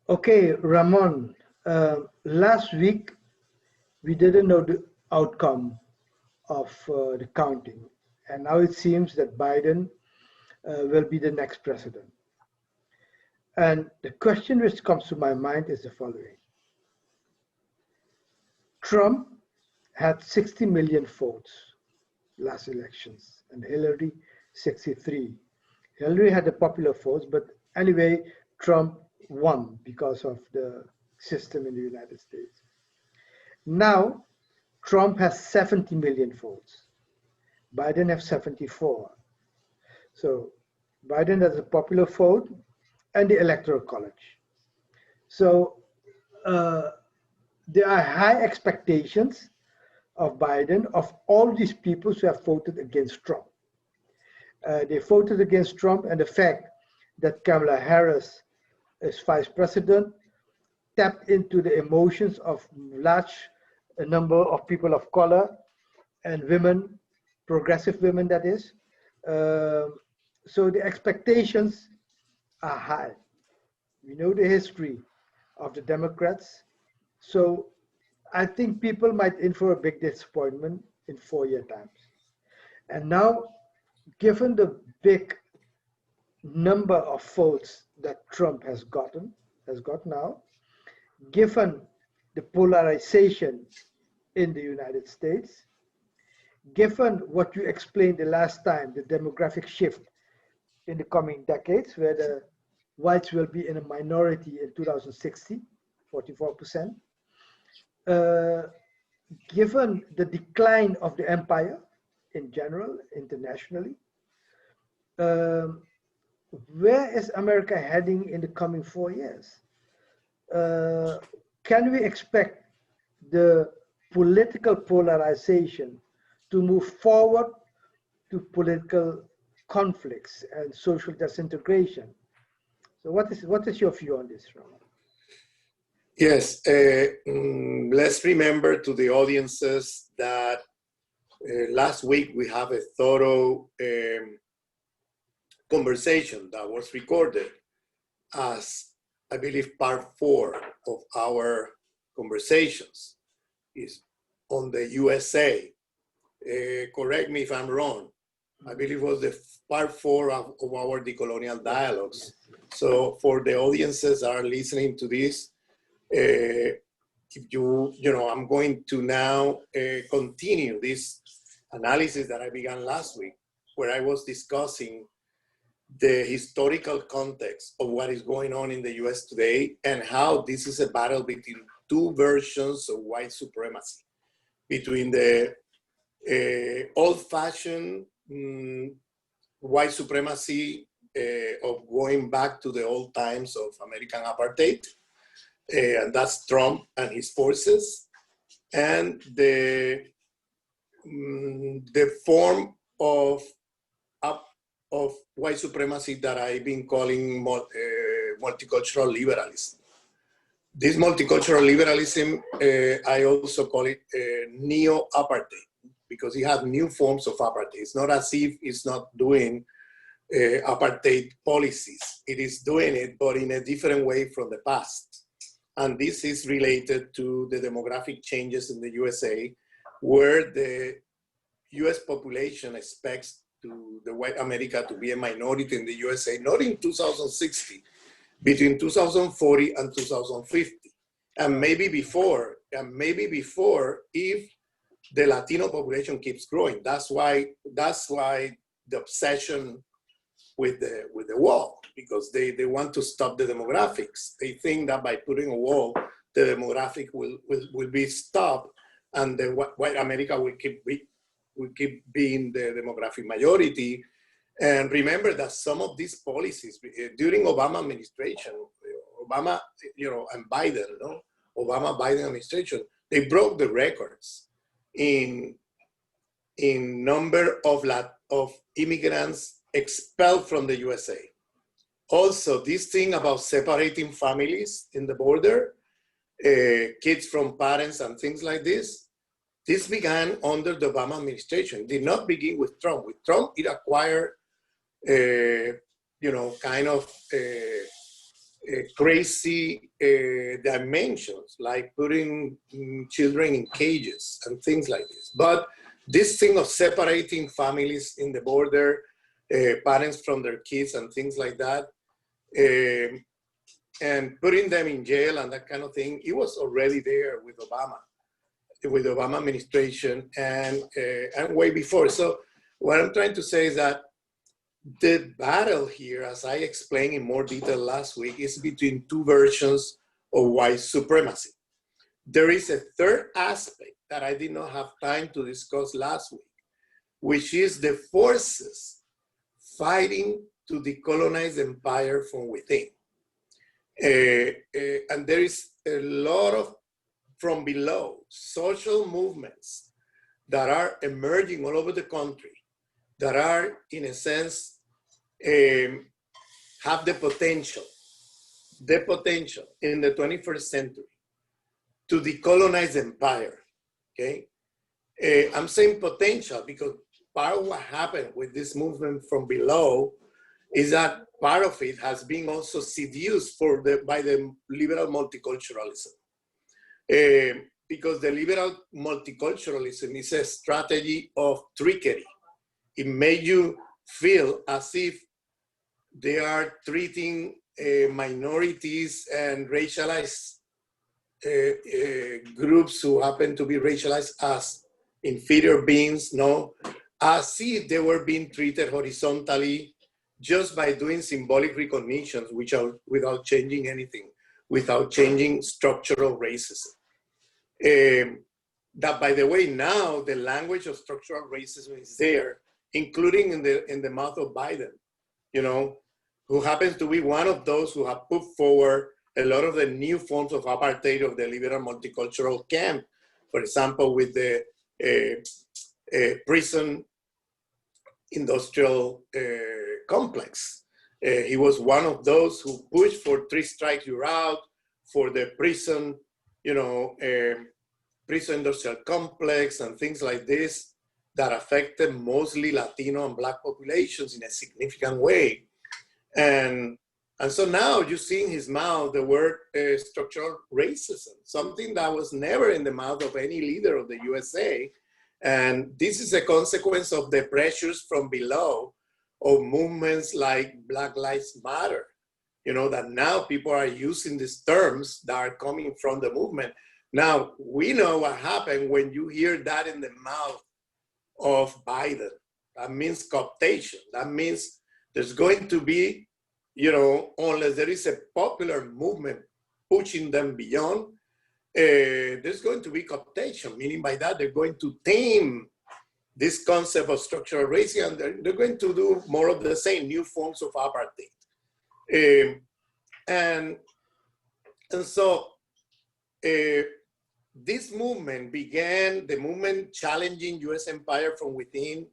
Okay, Ramon, last week we didn't know the outcome of the counting, and now it seems that Biden will be the next president. And the question which comes to my mind is the following: Trump had 60 million votes last elections, and Hillary 63. Hillary had the popular votes, but anyway, Trump won because of the system in the United States. Now, Trump has 70 million votes. Biden has 74. So Biden has a popular vote and the electoral college. So uh, there are high expectations of Biden, of all these people who have voted against Trump. They voted against Trump, and the fact that Kamala Harris is vice president tapped into the emotions of large number of people of color and women, progressive women, that is. Um so the expectations are high. We know the history of the Democrats. So I think people might in for a big disappointment in 4 year times. And now, given the big number of votes that Trump has got now, given the polarization in the United States, given what you explained the last time, the demographic shift in the coming decades, where the whites will be in a minority in 2060, 44%, uh, given the decline of the empire in general, internationally, um, where is America heading in the coming 4 years? Uh, can we expect the political polarization to move forward to political conflicts and social disintegration? So what is your view on this, Ramon? Yes, let's remember to the audiences that last week we have a thorough conversation that was recorded as, I believe, part 4 of our conversations is on the USA. Correct me if I'm wrong. I believe it was the part 4 of our decolonial dialogues. So for the audiences that are listening to this, if I'm going to now continue this analysis that I began last week, where I was discussing the historical context of what is going on in the US today and how this is a battle between two versions of white supremacy, between the old-fashioned white supremacy of going back to the old times of American apartheid, and that's Trump and his forces, and the form of white supremacy that I've been calling multicultural liberalism. This multicultural liberalism, I also call it neo-apartheid, because you have new forms of apartheid. It's not as if it's not doing apartheid policies. It is doing it, but in a different way from the past. And this is related to the demographic changes in the USA, where the US population expects the white America to be a minority in the USA, not in 2060, between 2040 and 2050, and maybe before if the Latino population keeps growing. That's why the obsession with the wall, because they want to stop the demographics. They think that by putting a wall, the demographic will be stopped, and the white America will keep being the demographic majority. And remember that some of these policies during Obama administration, Obama, and Biden, Obama-Biden administration, they broke the records in number of immigrants expelled from the USA. Also, this thing about separating families in the border, kids from parents and things like this began under the Obama administration. It did not begin with Trump. With Trump, it acquired, kind of crazy dimensions, like putting children in cages and things like this. But this thing of separating families in the border, parents from their kids and things like that, and putting them in jail and that kind of thing, it was already there with the Obama administration and way before. So what I'm trying to say is that the battle here, as I explained in more detail last week, is between two versions of white supremacy. There is a third aspect that I did not have time to discuss last week, which is the forces fighting to decolonize the empire from within. And there is a lot of, from below, social movements that are emerging all over the country that are, in a sense, have the potential in the 21st century to decolonize the empire, okay? I'm saying potential because part of what happened with this movement from below is that part of it has been also seduced by the liberal multiculturalism. Because the liberal multiculturalism is a strategy of trickery. It made you feel as if they are treating minorities and racialized groups who happen to be racialized as inferior beings, no, as if they were being treated horizontally just by doing symbolic recognitions, which are without changing anything, without changing structural racism. That, by the way, now the language of structural racism is there, including in the mouth of Biden, you know, who happens to be one of those who have put forward a lot of the new forms of apartheid of the liberal multicultural camp. For example, with the prison industrial complex. He was one of those who pushed for 3 strikes you're out, for the prison, you know, prison industrial complex and things like this that affected mostly Latino and Black populations in a significant way. And so now you see in his mouth the word structural racism, something that was never in the mouth of any leader of the USA. And this is a consequence of the pressures from below of movements like Black Lives Matter, you know, that now people are using these terms that are coming from the movement. Now, we know what happened when you hear that in the mouth of Biden. That means cooptation. That means there's going to be, you know, unless there is a popular movement pushing them beyond, there's going to be cooptation, meaning by that they're going to tame this concept of structural racism, and they're going to do more of the same, new forms of apartheid. And so this movement began, the movement challenging US empire from within.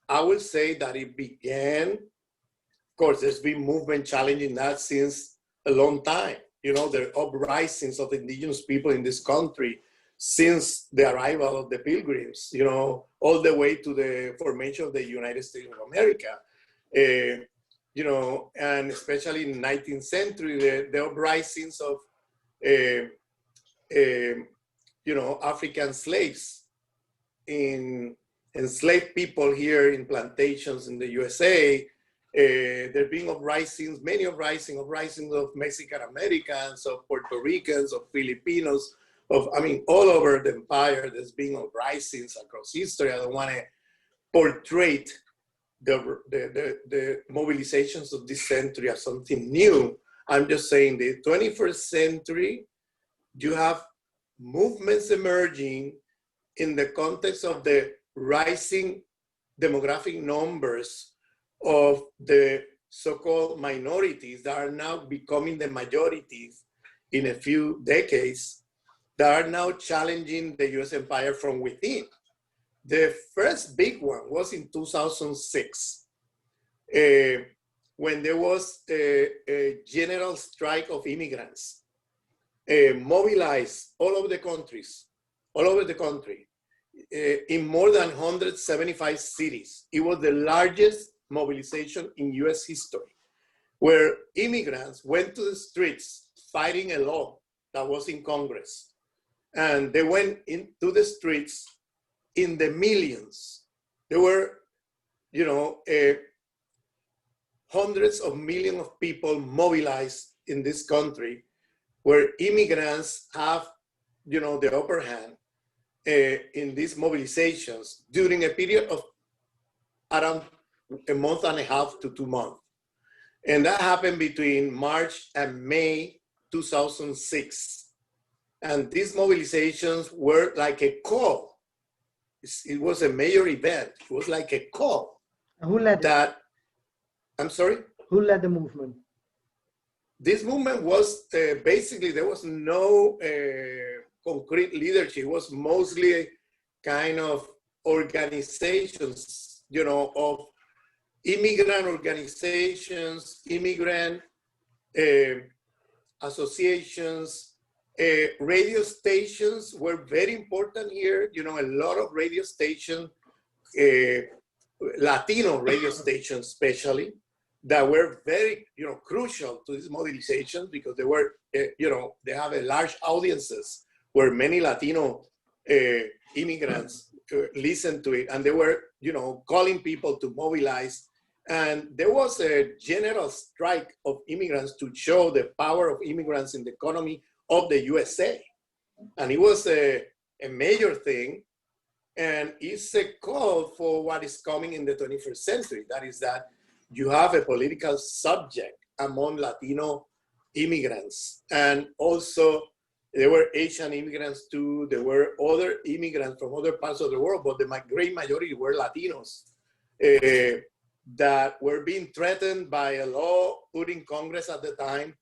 I would say that it began, of course, there's been movement challenging that since a long time. You know, the uprisings of indigenous people in this country since the arrival of the Pilgrims, you know, all the way to the formation of the United States of America. You know, and especially in the 19th century, the uprisings of, you know, African slaves, enslaved people here in plantations in the USA. There being uprisings, many uprisings of Mexican Americans, of Puerto Ricans, of Filipinos, all over the empire. There's been uprisings across history. I don't want to portray the mobilizations of this century as something new. I'm just saying the 21st century, you have movements emerging in the context of the rising demographic numbers of the so-called minorities that are now becoming the majorities in a few decades, that are now challenging the US empire from within. The first big one was in 2006, when there was a general strike of immigrants, mobilized all over the country, in more than 175 cities. It was the largest mobilization in US history, where immigrants went to the streets fighting a law that was in Congress. And they went into the streets in the millions. There were, you know, hundreds of millions of people mobilized in this country, where immigrants have, you know, the upper hand in these mobilizations during a period of around a month and a half to 2 months. And that happened between March and May 2006. And these mobilizations were like a call. It was a major event. It was like a call. Who led that, it? I'm sorry? Who led the movement? This movement was basically, there was no concrete leadership. It was mostly kind of organizations, you know, of immigrant organizations, immigrant associations. Radio stations were very important here. You know, a lot of radio stations, Latino radio stations especially, that were very, you know, crucial to this mobilization, because they were, you know, they have a large audiences where many Latino immigrants listened to it, and they were, you know, calling people to mobilize. And there was a general strike of immigrants to show the power of immigrants in the economy of the USA. And it was a major thing. And it's a call for what is coming in the 21st century. That is that you have a political subject among Latino immigrants. And also there were Asian immigrants too. There were other immigrants from other parts of the world, but the great majority were Latinos that were being threatened by a law put in Congress at the time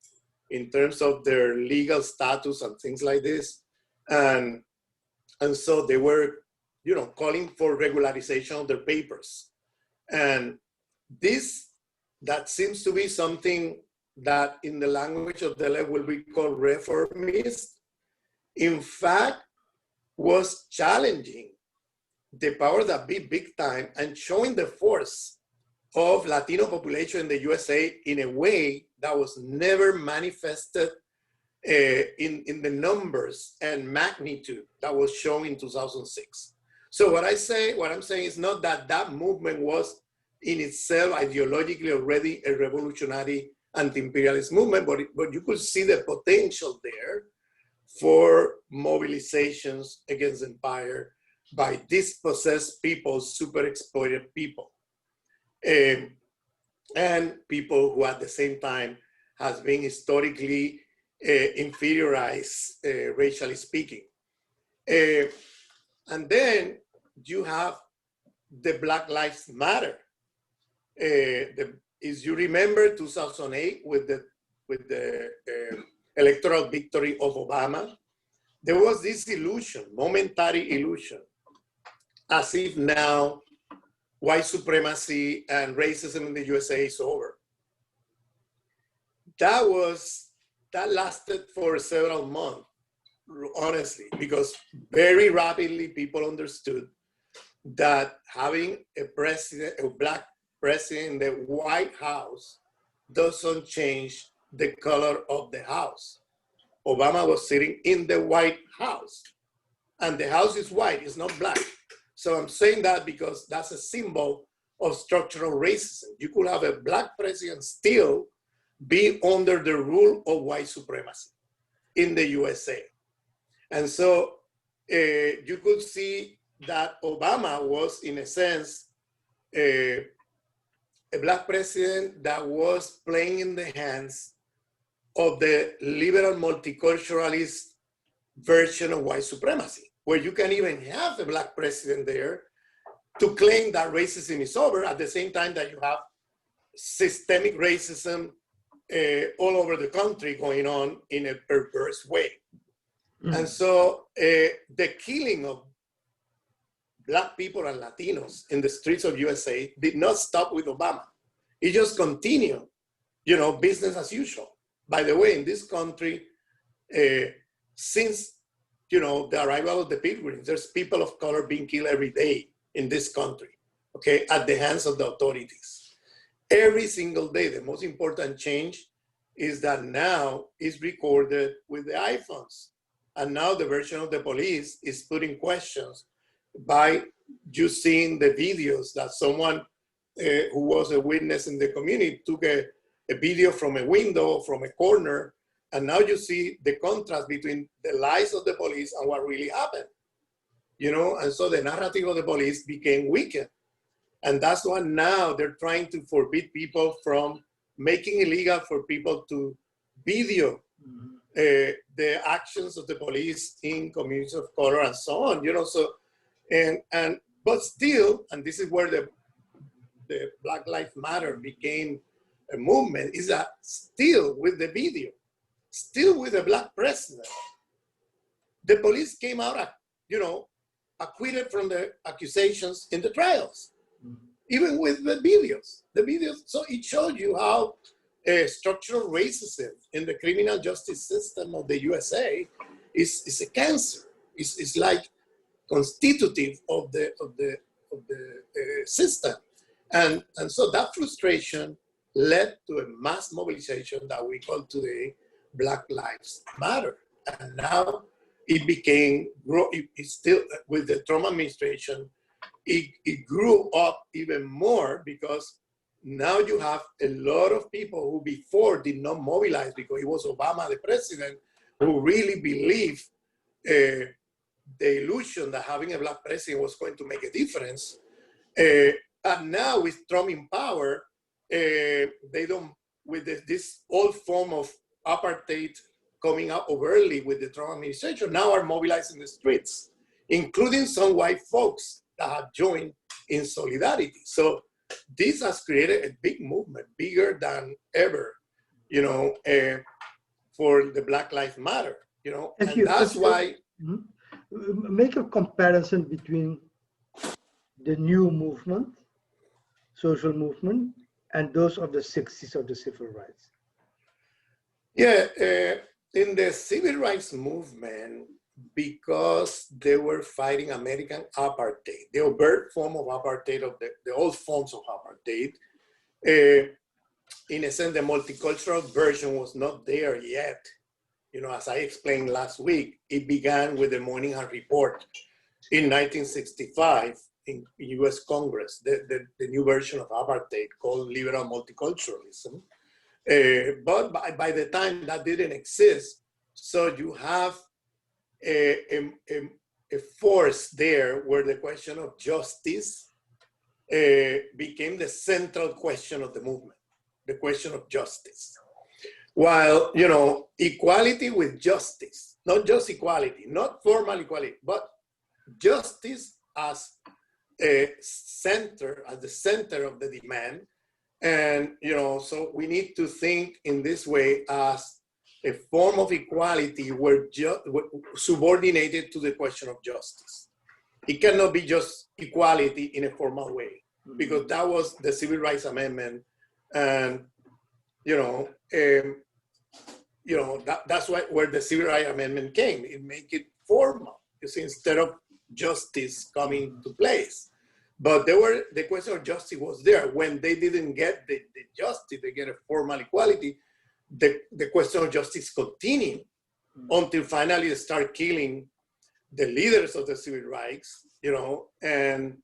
in terms of their legal status and things like this. And so they were, you know, calling for regularization of their papers. And this, that seems to be something that in the language of the left will be called reformist, in fact, was challenging the power that be big time and showing the force of Latino population in the USA in a way that was never manifested in the numbers and magnitude that was shown in 2006. So what I'm saying is not that that movement was in itself ideologically already a revolutionary anti-imperialist movement, but you could see the potential there for mobilizations against empire by dispossessed people, super exploited people, and people who at the same time has been historically inferiorized, racially speaking. And then you have the Black Lives Matter. As you remember, 2008 with the electoral victory of Obama, there was this illusion, momentary illusion, as if now white supremacy and racism in the USA is over. That lasted for several months, honestly, because very rapidly people understood that having a Black president in the White House doesn't change the color of the house. Obama was sitting in the White House, and the house is white, it's not black. So I'm saying that because that's a symbol of structural racism. You could have a Black president still be under the rule of white supremacy in the USA. And so you could see that Obama was, in a sense, a Black president that was playing in the hands of the liberal multiculturalist version of white supremacy, where you can even have a Black president there to claim that racism is over at the same time that you have systemic racism all over the country going on in a perverse way. And so the killing of Black people and Latinos in the streets of USA did not stop with Obama. It just continued, you know, business as usual. By the way, in this country, since, you know, the arrival of the pilgrims, there's people of color being killed every day in this country, okay, at the hands of the authorities. Every single day, the most important change is that now it's recorded with the iPhones. And now the version of the police is putting questions by you seeing the videos that someone who was a witness in the community took a video from a window, from a corner, and now you see the contrast between the lies of the police and what really happened. You know, and so the narrative of the police became weakened. And that's why now they're trying to forbid people from making illegal for people to video the actions of the police in communities of color and so on, you know, so, but still, and this is where the Black Lives Matter became a movement, is that still with the video, still with the Black president, the police came out, you know, acquitted from the accusations in the trials, even with the videos. So it showed you how structural racism in the criminal justice system of the USA is a cancer. It's like constitutive of the system, and so that frustration led to a mass mobilization that we call today Black Lives Matter, and now it became, it's still with the Trump administration, it grew up even more because now you have a lot of people who before did not mobilize because it was Obama the president who really believed the illusion that having a Black president was going to make a difference. And now with Trump in power, they don't, with this old form of apartheid coming out overtly with the Trump administration, now are mobilizing the streets, including some white folks that have joined in solidarity. So this has created a big movement, bigger than ever, you know, for the Black Lives Matter, you know, and that's why. Make a comparison between the new movement, social movement, and those of the 60s of the civil rights. Yeah, in the civil rights movement, because they were fighting American apartheid, the overt form of apartheid, of the old forms of apartheid, in a sense, the multicultural version was not there yet. You know, as I explained last week, it began with the Moynihan Report in 1965 in US Congress, the new version of apartheid called liberal multiculturalism. But by the time that didn't exist, so you have a force there where the question of justice became the central question of the movement, the question of justice. While, you know, equality with justice, not just equality, not formal equality, but justice as a center, at the center of the demand. And, you know, so we need to think in this way as a form of equality where subordinated to the question of justice. It cannot be just equality in a formal way, because that was the Civil Rights Amendment. And, that's where the Civil Rights Amendment came. It made it formal, you see, instead of justice coming to place. But the question of justice was there. When they didn't get the justice, they get a formal equality, the question of justice continued until finally they start killing the leaders of the civil rights, you know, and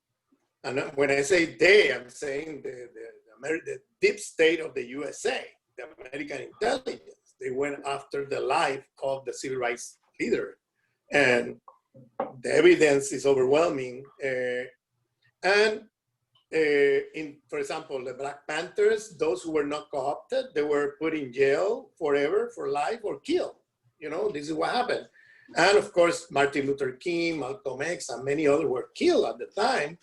when I say they, I'm saying the deep state of the USA, the American intelligence. They went after the life of the civil rights leader. And the evidence is overwhelming. For example, the Black Panthers, those who were not co-opted, they were put in jail forever, for life, or killed. You know, this is what happened. And of course, Martin Luther King, Malcolm X, and many others were killed at the time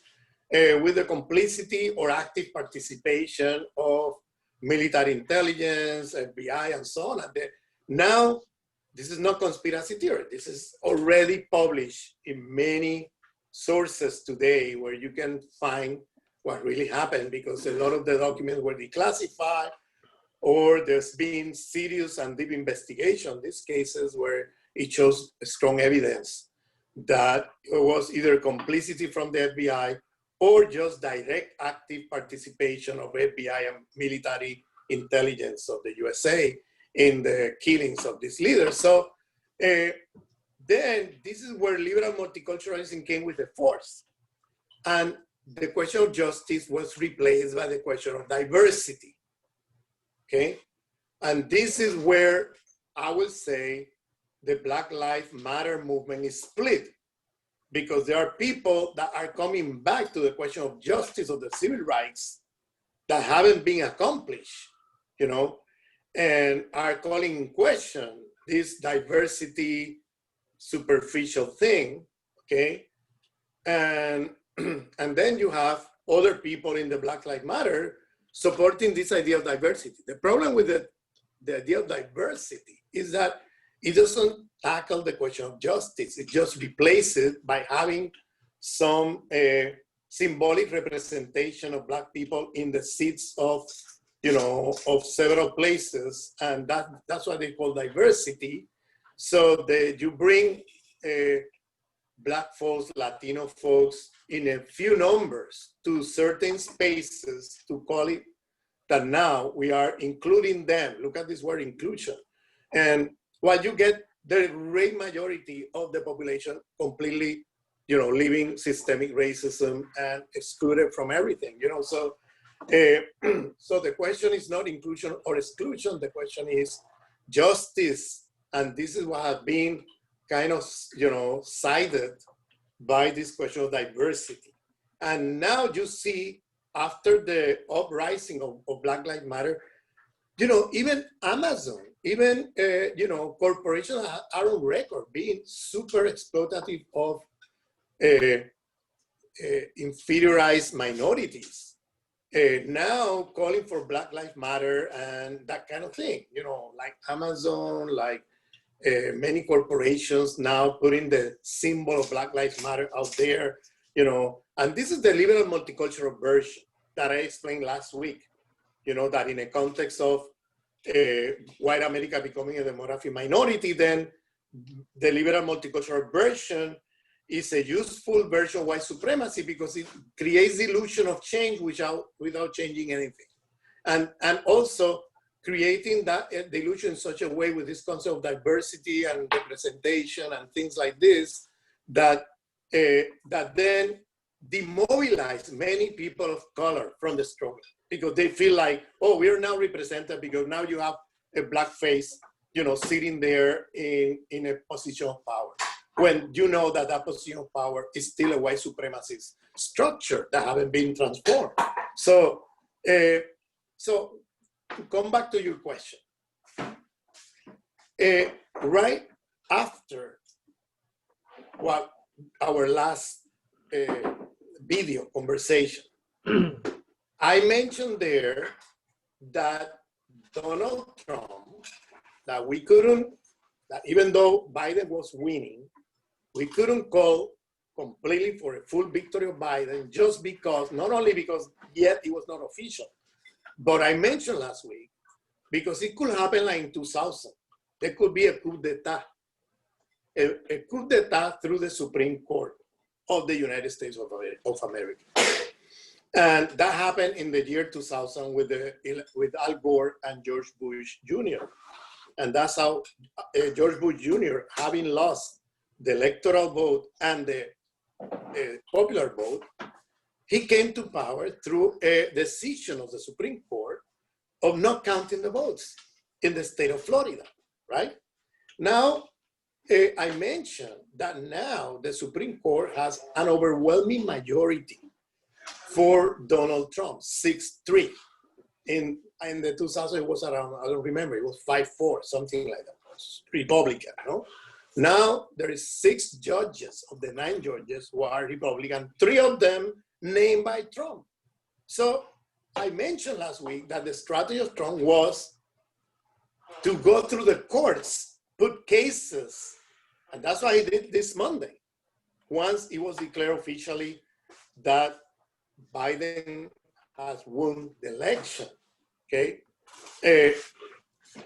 with the complicity or active participation of military intelligence, FBI, and so on. And now, this is not conspiracy theory. This is already published in many sources today where you can find what really happened, because a lot of the documents were declassified, or there's been serious and deep investigation in these cases where it shows strong evidence that it was either complicity from the FBI or just direct active participation of FBI and military intelligence of the USA in the killings of these leaders. So then this is where liberal multiculturalism came with the force. And the question of justice was replaced by the question of diversity, okay? And this is where I will say the Black Lives Matter movement is split, because there are people that are coming back to the question of justice of the civil rights that haven't been accomplished, you know, and are calling in question this diversity superficial thing, okay? And then you have other people in the Black Lives Matter supporting this idea of diversity. The problem with the idea of diversity is that it doesn't tackle the question of justice. It just replaces it by having some symbolic representation of Black people in the seats of, you know, of several places, and that's what they call diversity. So you bring Black folks, Latino folks in a few numbers to certain spaces to call it that now we are including them. Look at this word inclusion. And while you get the great majority of the population completely, you know, living systemic racism and excluded from everything, you know, so so the question is not inclusion or exclusion, the question is justice. And this is what has been kind of, you know, cited by this question of diversity. And now you see, after the uprising of Black Lives Matter, you know, even Amazon, even, you know, corporations are on record being super exploitative of inferiorized minorities. Now calling for Black Lives Matter and that kind of thing, you know, like Amazon, like many corporations now putting the symbol of Black Lives Matter out there, you know, and this is the liberal multicultural version that I explained last week, you know, that in a context of white America becoming a demographic minority, then the liberal multicultural version is a useful version of white supremacy because it creates the illusion of change without changing anything. And also creating that illusion in such a way with this concept of diversity and representation and things like this, that then demobilize many people of color from the struggle, because they feel like, oh, we are now represented because now you have a Black face, you know, sitting there in a position of power, when you know that that position of power is still a white supremacist structure that haven't been transformed. So, so to come back to your question, right after what our last video conversation, I mentioned there that Donald Trump, that we couldn't, that even though Biden was winning, we couldn't call completely for a full victory of Biden just because, not only because yet it was not official, but I mentioned last week, because it could happen like in 2000. There could be a coup d'etat, a coup d'etat through the Supreme Court of the United States of America. And that happened in the year 2000 with Al Gore and George Bush Jr. And that's how George Bush Jr., having lost the electoral vote and the popular vote, he came to power through a decision of the Supreme Court of not counting the votes in the state of Florida, right? Now, I mentioned that now the Supreme Court has an overwhelming majority for Donald Trump, 6-3. In the 2000, it was around, I don't remember, it was 5-4, something like that, Republican, no? Now there is 6 judges of the 9 judges who are Republican, 3 of them named by Trump. So I mentioned last week that the strategy of Trump was to go through the courts, put cases, and that's why he did this Monday. Once it was declared officially that Biden has won the election, okay?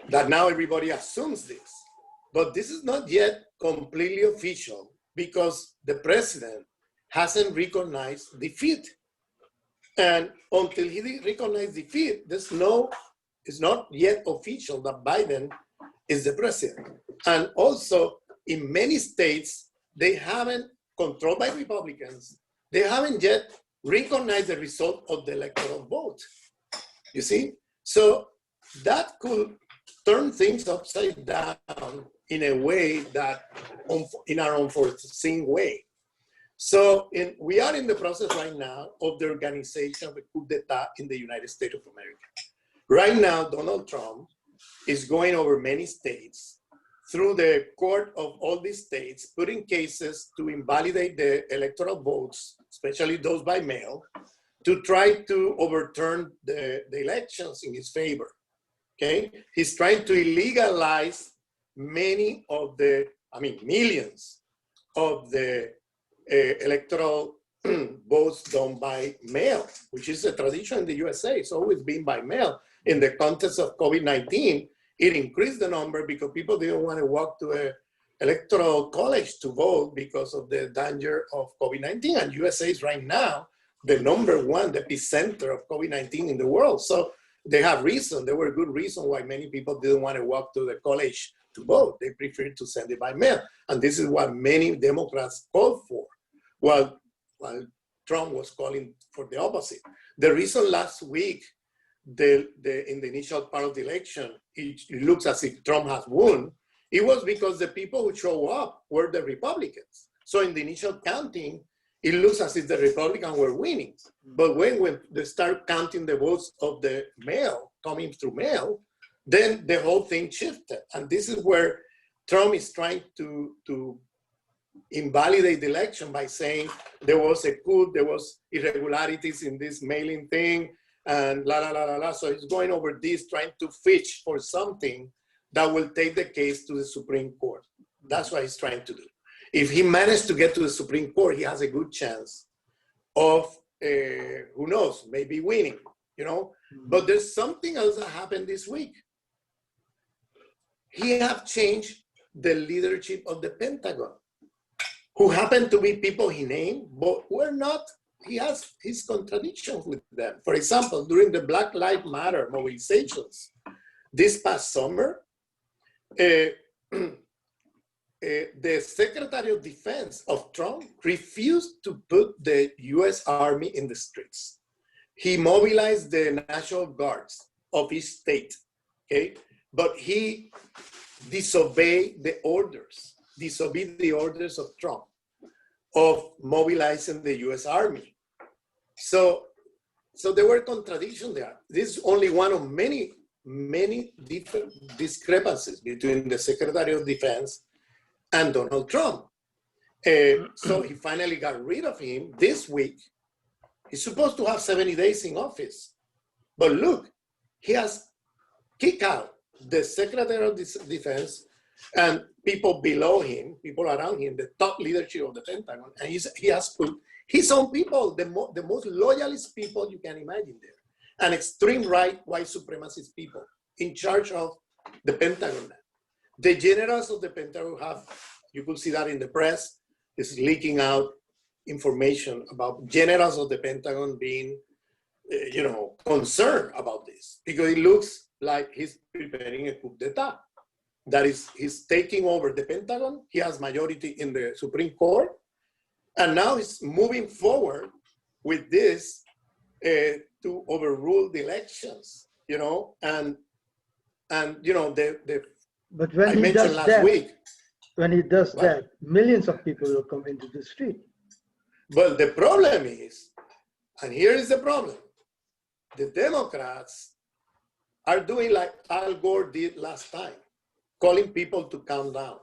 That now everybody assumes this. But this is not yet completely official because the president hasn't recognized defeat. And until he recognizes defeat, there's no It's not yet official that Biden is the president. And also, in many states, they haven't, controlled by Republicans, they haven't yet recognized the result of the electoral vote. You see? So that could turn things upside down in a way that, in our unforeseen way. So we are in the process right now of the organization of a coup d'etat in the United States of America. Right now, Donald Trump is going over many states through the court of all these states, putting cases to invalidate the electoral votes, especially those by mail, to try to overturn the elections in his favor, okay? He's trying to illegalize many of the, millions of the electoral votes done by mail, which is a tradition in the USA. It's always been by mail. In the context of COVID-19, it increased the number because people didn't want to walk to an electoral college to vote because of the danger of COVID-19. And USA is right now the number one, the epicenter of COVID-19 in the world. So they have reason, there were good reasons why many people didn't want to walk to the college to vote. They preferred to send it by mail. And this is what many Democrats called for, while Trump was calling for the opposite. The reason last week, in the initial part of the election, it looks as if Trump has won, it was because the people who show up were the Republicans. So in the initial counting, it looks as if the Republicans were winning. But when they start counting the votes of the mail, coming through mail, then the whole thing shifted. And this is where Trump is trying to invalidate the election by saying there was a coup, there was irregularities in this mailing thing, and la, la, la, la, la. So he's going over this, trying to fish for something that will take the case to the Supreme Court. That's what he's trying to do. If he managed to get to the Supreme Court, he has a good chance of, who knows, maybe winning, you know? But there's something else that happened this week. He have changed the leadership of the Pentagon, who happen to be people he named, but were not, he has his contradictions with them. For example, during the Black Lives Matter mobilizations this past summer, the Secretary of Defense of Trump refused to put the US Army in the streets. He mobilized the National Guards of his state, okay? But he disobeyed the orders of Trump of mobilizing the US Army. So there were contradictions there. This is only one of many different discrepancies between the Secretary of Defense and Donald Trump. So he finally got rid of him this week. He's supposed to have 70 days in office. But look, he has kicked out the Secretary of Defense and people below him, people around him, the top leadership of the Pentagon. And he has put his own people, the most loyalist people you can imagine there, and extreme right, white supremacist people in charge of the Pentagon. The generals of the Pentagon have, you could see that in the press, is leaking out information about generals of the Pentagon being, concerned about this, because it looks like he's preparing a coup d'etat. That is, he's taking over the Pentagon. He has majority in the Supreme Court, and now he's moving forward with this to overrule the elections. And But when I he mentioned does last that, week. when he does that, millions of people will come into the street. But the problem is, and here is the problem, the Democrats are doing like Al Gore did last time, calling people to calm down,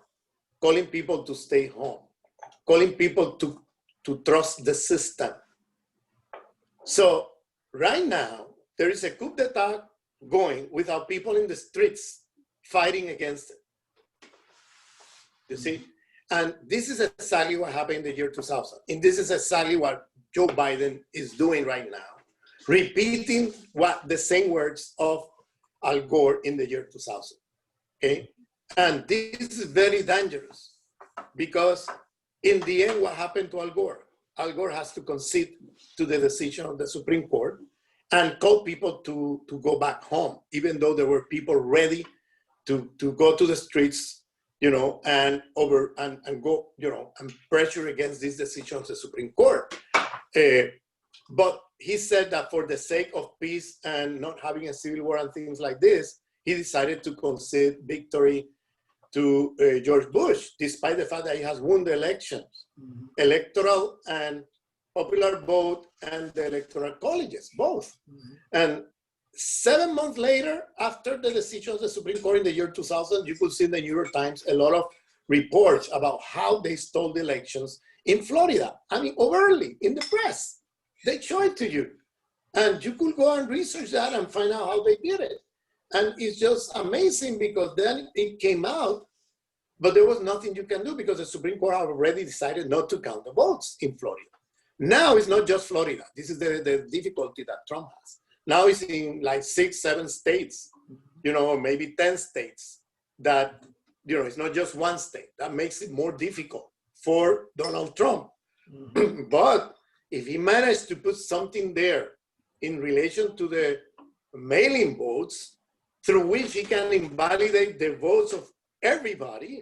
calling people to stay home, calling people to trust the system. So right now, there is a coup d'etat going without people in the streets fighting against it. You see? And this is exactly what happened in the year 2000. And this is exactly what Joe Biden is doing right now, repeating the same words of Al Gore in the year 2000, okay? And this is very dangerous because in the end, what happened to Al Gore? Al Gore has to concede to the decision of the Supreme Court, and called people to go back home, even though there were people ready to go to the streets, you know, and go, you know, and pressure against this decision of the Supreme Court. But he said that for the sake of peace and not having a civil war and things like this, he decided to concede victory to George Bush, despite the fact that he has won the elections, electoral and popular vote and the electoral colleges, both. And 7 months later, after the decision of the Supreme Court in the year 2000, you could see in the New York Times a lot of reports about how they stole the elections in Florida. I mean, overtly in the press. They show it to you. And you could go and research that and find out how they did it. And it's just amazing because then it came out, but there was nothing you can do because the Supreme Court had already decided not to count the votes in Florida. Now it's not just Florida. This is the difficulty that Trump has. Now it's in like 6, 7 states, you know, or maybe 10 states that, you know, it's not just one state. That makes it more difficult for Donald Trump. But if he managed to put something there in relation to the mail-in votes, through which he can invalidate the votes of everybody,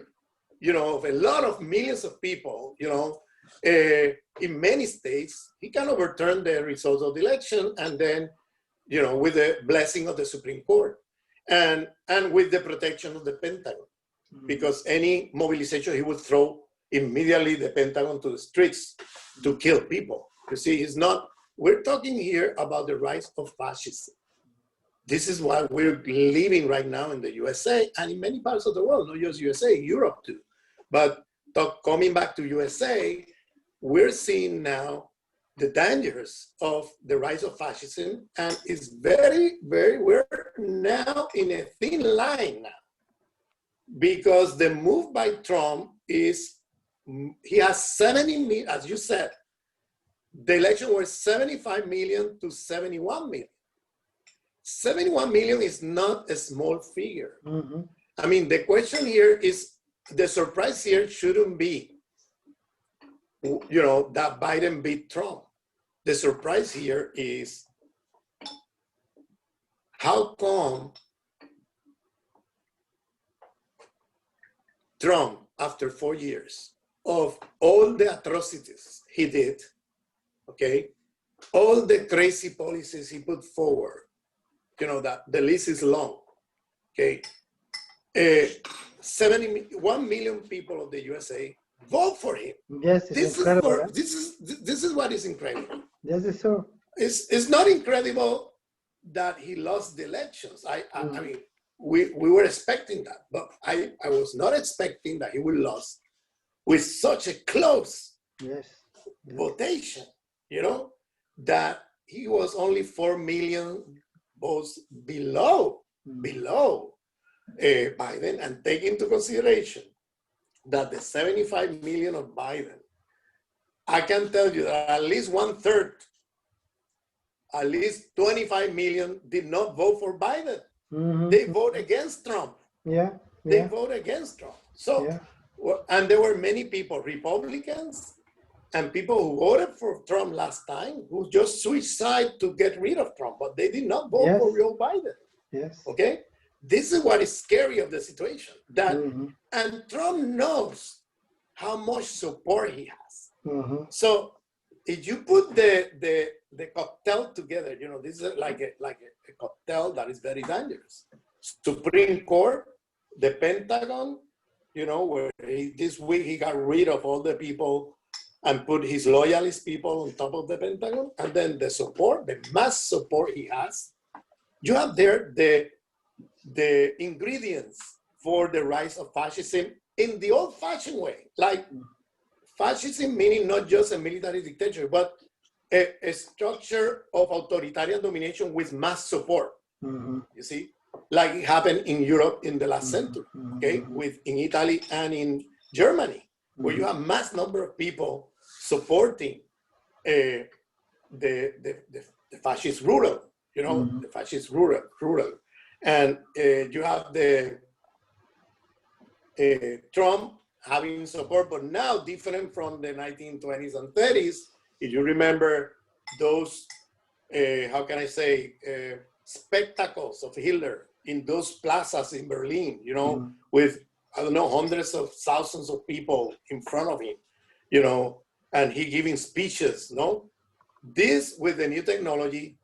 you know, of a lot of millions of people, you know, in many states, he can overturn the results of the election and then, you know, with the blessing of the Supreme Court and with the protection of the Pentagon, because any mobilization he would throw immediately the Pentagon to the streets to kill people. You see, it's not, we're talking here about the rise of fascism. This is what we're living right now in the USA and in many parts of the world, not just USA, Europe too. But coming back to USA, we're seeing now the dangers of the rise of fascism, and it's we're now in a thin line now, because the move by Trump is, he has 70 million, as you said, the election was 75 million to 71 million. 71 million is not a small figure. I mean, the question here is, the surprise here shouldn't be, you know, that Biden beat Trump. The surprise here is, how come Trump, after 4 years of all the atrocities he did, okay, all the crazy policies he put forward, you know, that the list is long, okay, 71 million people of the USA vote for him. Yes, it's incredible. This is what is incredible. Yes, it's so. It's not incredible that he lost the elections. I mean, we were expecting that, but I was not expecting that he would lose with such a close votation, you know, that he was only 4 million votes below Biden, and take into consideration that the 75 million of Biden, I can tell you that at least 1/3, at least 25 million did not vote for Biden. They vote against Trump. They vote against Trump. So, and there were many people, Republicans and people who voted for Trump last time, who just switched sides to get rid of Trump, but they did not vote for real Biden. Okay? This is what is scary of the situation. That and Trump knows how much support he has. So if you put the cocktail together, you know, this is like a cocktail that is very dangerous. Supreme Court, the Pentagon, you know, where this week he got rid of all the people and put his loyalist people on top of the Pentagon, and then the support, the mass support he has. You have there the ingredients for the rise of fascism in the old-fashioned way, like fascism meaning not just a military dictatorship, but a structure of authoritarian domination with mass support. You see, like it happened in Europe in the last century, okay, in Italy and in Germany, where you have mass number of people supporting the fascist ruler, you know, the fascist ruler. And you have the Trump having support, but now different from the 1920s and 30s. If you remember those how can I say, spectacles of Hitler in those plazas in Berlin, you know, with, I don't know, hundreds of thousands of people in front of him, you know, and he giving speeches, no? This, with the new technology,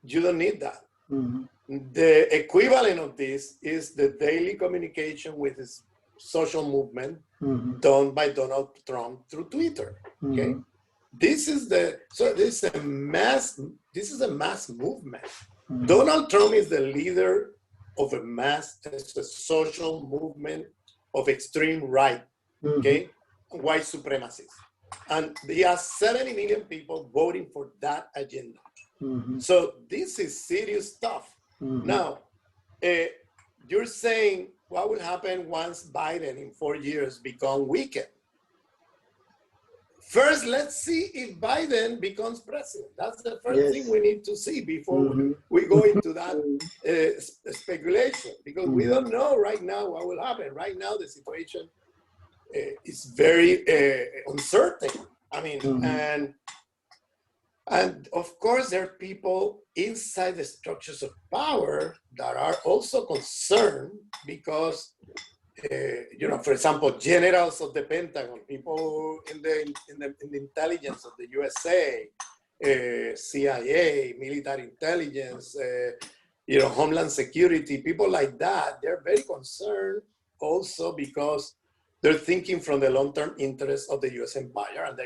you don't need that. The equivalent of this is the daily communication with his social movement done by Donald Trump through Twitter, okay? This is a mass movement. Donald Trump is the leader of a social movement of extreme right, okay, white supremacists. And he has 70 million people voting for that agenda. So this is serious stuff. Now, you're saying what will happen once Biden in 4 years become weakened? First, let's see if Biden becomes president. That's the first thing we need to see before we go into that speculation, because we don't know right now what will happen. Right now, the situation is very uncertain. I mean, and of course, there are people inside the structures of power that are also concerned because, you know, for example, generals of the Pentagon, people in the intelligence of the USA, CIA, military intelligence, you know, Homeland Security, people like that, they're very concerned also because they're thinking from the long-term interests of the U.S. empire, and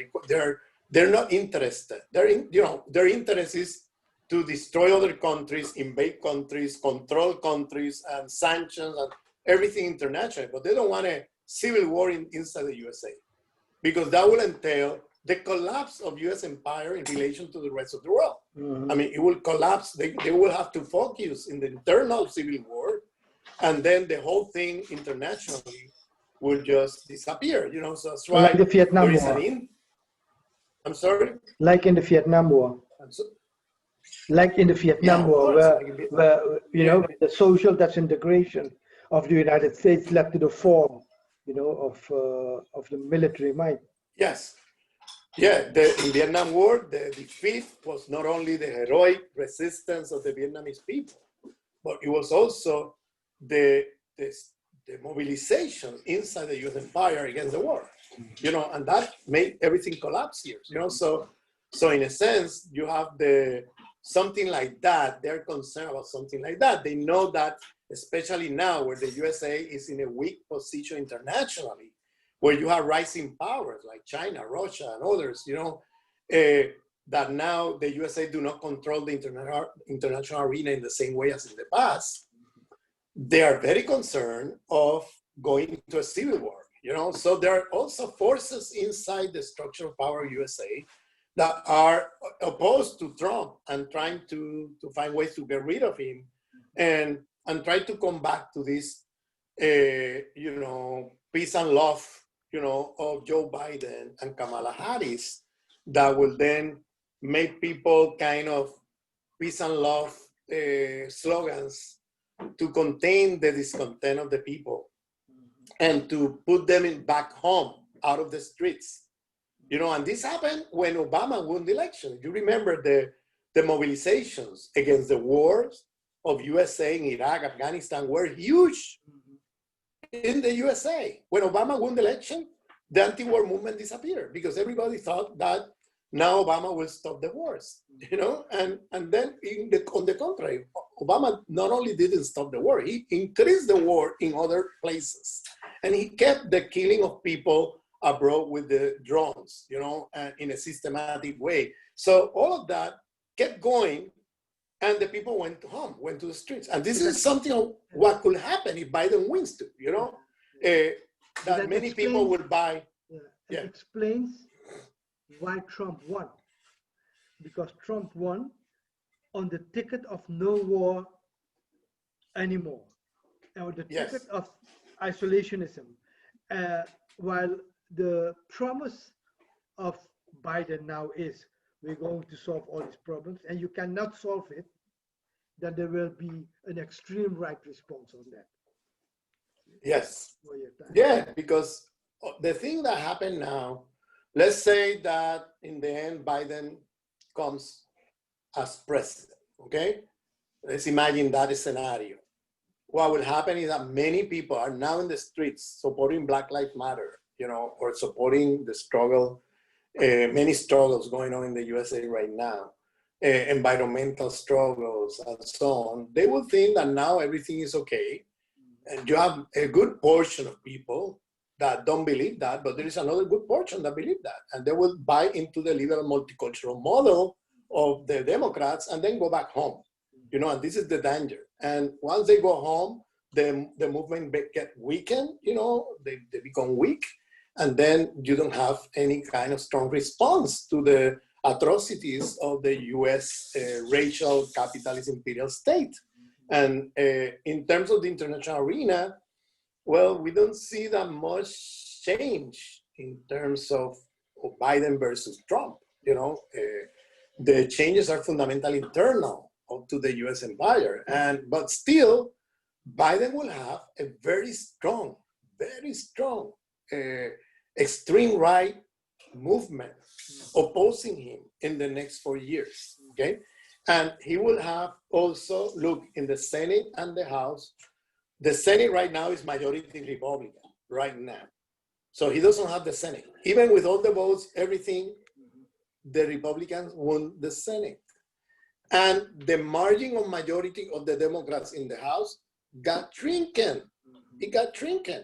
they're not interested. Their interest is to destroy other countries, invade countries, control countries, and sanctions and everything international. But they don't want a civil war inside the USA, because that will entail the collapse of U.S. empire in relation to the rest of the world. I mean, it will collapse. They will have to focus in the internal civil war, and then the whole thing internationally will just disappear. You know, so that's why like the Vietnam there is War. I'm sorry? Like in the Vietnam War. Like in the Vietnam War, where you know, the social disintegration of the United States led to the fall, you know, of the military might. Yes. Yeah, in Vietnam War, the defeat was not only the heroic resistance of the Vietnamese people, but it was also the mobilization inside the U.S. empire against the war, you know, and that made everything collapse here, you know. So in a sense, you have something like that. They're concerned about something like that. They know that, especially now where the USA is in a weak position internationally, where you have rising powers like China, Russia, and others, you know, that now the USA do not control the international arena in the same way as in the past. They are very concerned of going to a civil war, you know. So there are also forces inside the structure of power USA that are opposed to Trump and trying to find ways to get rid of him and try to come back to this, you know, peace and love, you know, of Joe Biden and Kamala Harris that will then make people kind of peace and love slogans to contain the discontent of the people and to put them back home out of the streets. You know, and this happened when Obama won the election. You remember the mobilizations against the wars of USA in Iraq, Afghanistan were huge in the USA. When Obama won the election, the anti-war movement disappeared because everybody thought that now Obama will stop the wars, you know, and then on the contrary, Obama not only didn't stop the war, he increased the war in other places, and he kept the killing of people abroad with the drones, you know, in a systematic way. So all of that kept going, and the people went home, went to the streets, and this is something of what could happen if Biden wins too, you know, that many people would buy. It explains why Trump won, because Trump won on the ticket of no war anymore, or the ticket of isolationism, while the promise of Biden now is we're going to solve all these problems, and you cannot solve it, then there will be an extreme right response on that. Yes. Yeah, because the thing that happened now, let's say that in the end Biden comes as president, okay? Let's imagine that scenario. What will happen is that many people are now in the streets supporting Black Lives Matter, you know, or supporting the struggle, many struggles going on in the USA right now, environmental struggles and so on. They will think that now everything is okay. And you have a good portion of people that don't believe that, but there is another good portion that believe that. And they will buy into the liberal multicultural model of the Democrats and then go back home. You know, and this is the danger. And once they go home, the movement get weakened, you know, they become weak. And then you don't have any kind of strong response to the atrocities of the US racial capitalist imperial state. And in terms of the international arena, well, we don't see that much change in terms of Biden versus Trump. You know, the changes are fundamentally internal to the US empire. But still, Biden will have a very strong extreme right movement opposing him in the next 4 years, okay? And he will have also, look, in the Senate and the House, the Senate right now is majority Republican, right now. So he doesn't have the Senate. Even with all the votes, everything, the Republicans won the Senate. And the margin of majority of the Democrats in the House got shrinking. It got shrinking.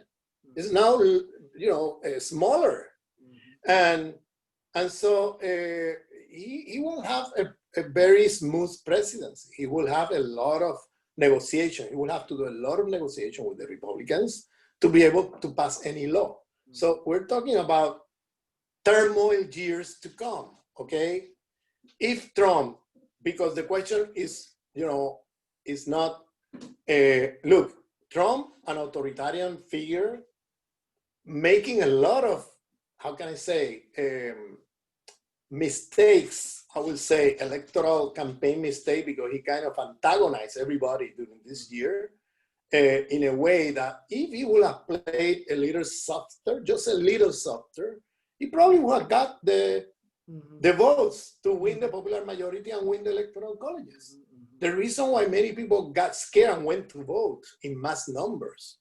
It's now, you know, smaller. And so he will have a very smooth presidency. He will have a lot of negotiation. He will have to do a lot of negotiation with the Republicans to be able to pass any law. So we're talking about turmoil years to come, okay? If Trump, because the question is, you know, is not, look, Trump, an authoritarian figure, making a lot of, how can I say, mistakes, I will say electoral campaign mistake, because he kind of antagonized everybody during this year in a way that if he would have played a little softer, just a little softer, he probably would have got the votes to win the popular majority and win the electoral colleges. The reason why many people got scared and went to vote in mass numbers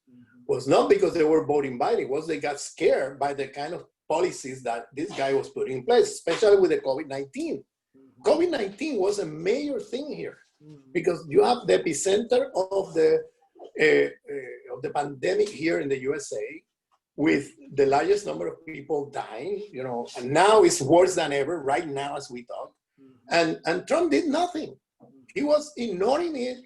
was not because they were voting Biden, it was they got scared by the kind of policies that this guy was putting in place, especially with the COVID-19. COVID-19 was a major thing here because you have the epicenter of the pandemic here in the USA, with the largest number of people dying, you know, and now it's worse than ever right now as we talk. And Trump did nothing. He was ignoring it,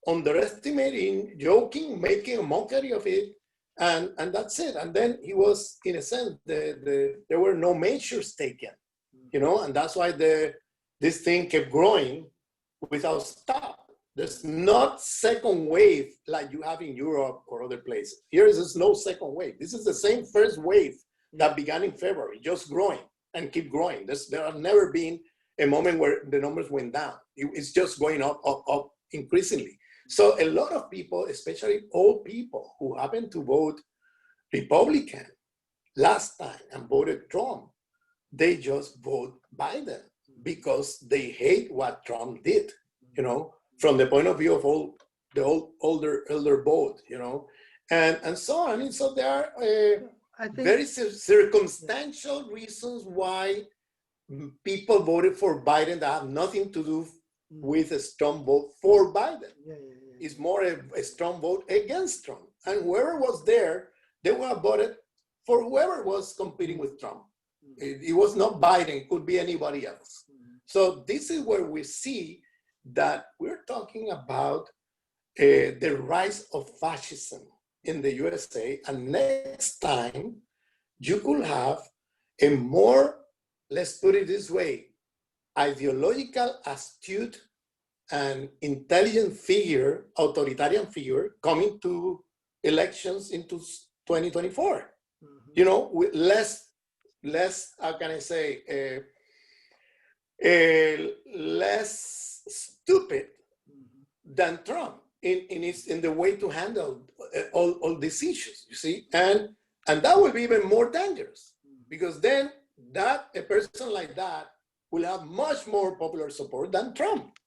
underestimating, joking, making a mockery of it, and that's it. And then he was, in a sense, there were no measures taken, you know, and that's why this thing kept growing without stop. There's not second wave like you have in Europe or other places. Here is no second wave. This is the same first wave that began in February, just growing and keep growing. There have never been a moment where the numbers went down. It's just going up increasingly. So a lot of people, especially old people who happened to vote Republican last time and voted Trump, they just vote Biden because they hate what Trump did, you know, from the point of view of the older vote, you know, and so on. I mean, so there are very circumstantial reasons why people voted for Biden that have nothing to do with a strong vote for Biden. It's more a strong vote against Trump. And whoever was there, they would have voted for whoever was competing with Trump. It was not Biden, it could be anybody else. So this is where we see that we're talking about the rise of fascism in the USA. And next time, you could have a more, let's put it this way, ideological, astute, and intelligent figure, authoritarian figure, coming to elections into 2024. You know, with less, how can I say, less stupid than Trump in the way to handle all these issues, you see? And that will be even more dangerous, because then a person like that will have much more popular support than Trump,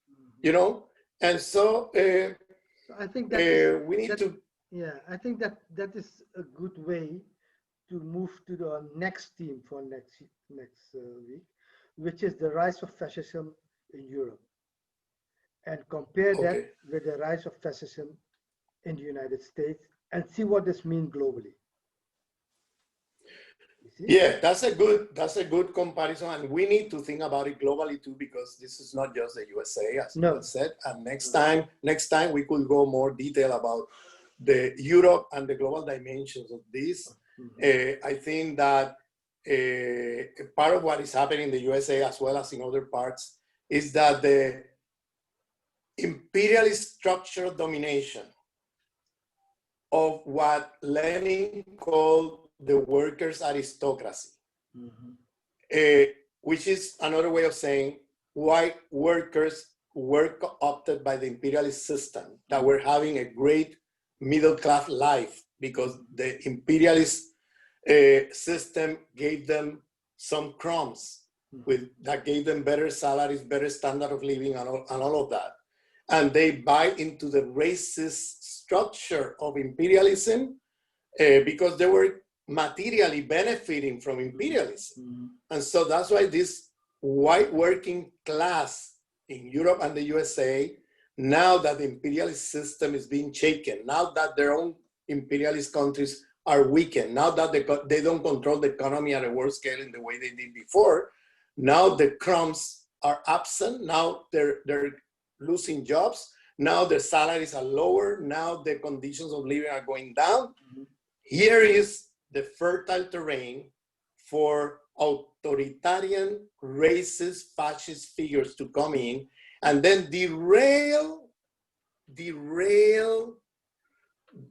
you know? And so I think that we need to. yeah, I think that is a good way to move to the next theme for next week, which is the rise of fascism in Europe, and compare that Okay. with the rise of fascism in the United States, and see what this means globally. Yeah, that's a good comparison, and we need to think about it globally too, because this is not just the USA, as you said. And next time we could go more detail about the Europe and the global dimensions of this. I think that part of what is happening in the USA as well as in other parts is that the imperialist structural domination of what Lenin called the workers' aristocracy, which is another way of saying white workers were co-opted by the imperialist system, that were having a great middle class life because the imperialist system gave them some crumbs that gave them better salaries, better standard of living, and all of that. And they buy into the racist structure of imperialism because they were materially benefiting from imperialism. And so that's why this white working class in Europe and the USA, now that the imperialist system is being shaken, now that their own imperialist countries are weakened, now that they don't control the economy at a world scale in the way they did before, now the crumbs are absent, now they're losing jobs, now their salaries are lower, now the conditions of living are going down. Here is the fertile terrain for authoritarian, racist, fascist figures to come in and then derail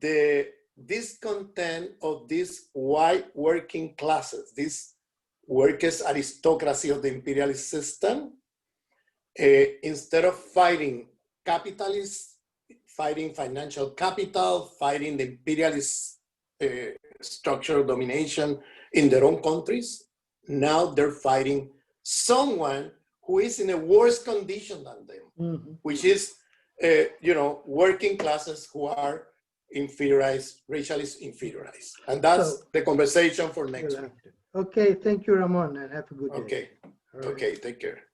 the discontent of these white working classes, this workers' aristocracy of the imperialist system. Instead of fighting capitalists, fighting financial capital, fighting the imperialist structural domination in their own countries, now they're fighting someone who is in a worse condition than them, which is, working classes who are inferiorized, racially inferiorized. And that's the conversation for next week. Okay, thank you, Ramon, and have a good day. Okay, take care.